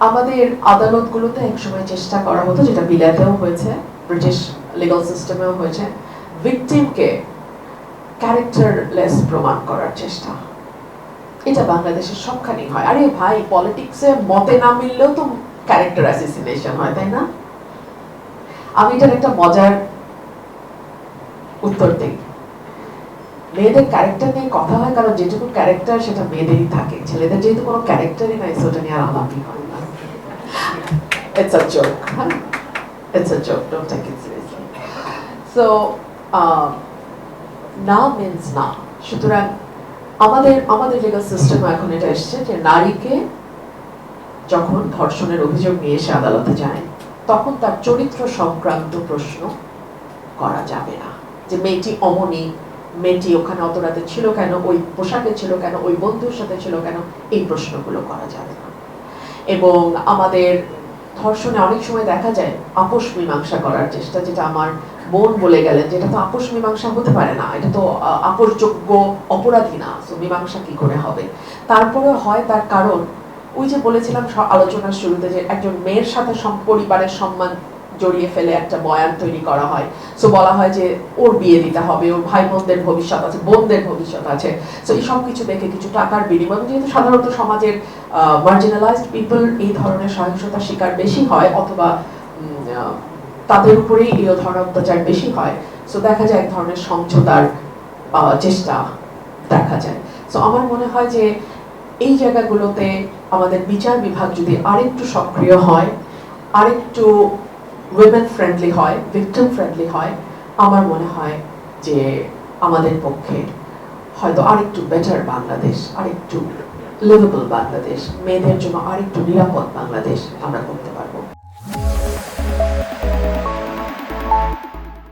আমাদের আদালতগুলোতে একসময় চেষ্টা করা হতো, যেটা বিলাতেও হয়েছে, ব্রিটিশ লিগাল সিস্টেমেও হয়েছে, ভিকটিমকে ক্যারেক্টারলেস প্রমাণ করার চেষ্টা। এটা বাংলাদেশের সবখানেই হয়। আরে ভাই, পলিটিক্সে মতে না মিললেও তো ক্যারেক্টার অ্যাসিসিনেশন হয়, তাই না? আমি এটার একটা মজার উত্তর দিই। মেয়েদের ক্যারেক্টার নিয়ে কথা হয় কারণ যেটুকু ক্যারেক্টার সেটা মেয়েদেরই থাকে, ছেলেদের যেহেতু কোনো ক্যারেক্টারই নাই, সেটা নিয়ে আর আলাপই হয় না। It's a joke, huh? It's a joke, don't take it seriously. So, না means না। সুতরাং আমাদের লিগাল সিস্টেমে এখন এটা এসছে যে নারীকে যখন ধর্ষণের অভিযোগ নিয়ে এসে আদালতে যায়, তখন তার চরিত্র সংক্রান্ত প্রশ্ন করা যাবে না। যে মেয়েটি অমনি, মেয়েটি ওখানে অত রাতে ছিল কেন, ওই পোশাকে ছিল কেন, ওই বন্ধুর সাথে ছিল কেন, এই প্রশ্নগুলো করা যাবে না। এবং আমাদের ধর্ষণে অনেক সময় দেখা যায় আপোষ মীমাংসা করার চেষ্টা, যেটা আমার বোন বলে গেলেন, যেটা তো আপোষ মীমাংসা হতে পারে না, এটা তো আপোষযোগ্য অপরাধী না, তো মীমাংসা কি করে হবে? তারপরে হয় তার কারণ, ওই যে বলেছিলাম আলোচনার শুরুতে, যে একজন মেয়ের সাথে পরিবারের সম্মান জড়িয়ে ফেলে একটা বয়ান তৈরি করা হয়। সো বলা হয় যে ওর বিয়ে দিতে হবে, ওর ভাই বোনদের ভবিষ্যৎ আছে, বোনদের ভবিষ্যৎ আছে। সো এই সব কিছু দেখে কিছু টাকার বিনিময়, যেহেতু সাধারণত সমাজের মার্জিনালাইজড পিপল এই ধরনের সহিংসতার শিকার বেশি হয়, অথবা তাদের উপরেই এই ধরনের অত্যাচার বেশি হয়। সো দেখা যায় এক ধরনের সমঝোতার চেষ্টা দেখা যায়। সো আমার মনে হয় যে এই জায়গাগুলোতে আমাদের বিচার বিভাগ যদি আরেকটু সক্রিয় হয়, আরেকটু উইমেন ফ্রেন্ডলি হয়, ভিকটিম ফ্রেন্ডলি হয়, আমার মনে হয় যে আমাদের পক্ষে হয়তো আরেকটু বেটার বাংলাদেশ, আরেকটু লিভেবল বাংলাদেশ, মেয়েদের জন্য আরেকটু নিরাপদ বাংলাদেশ আমরা করতে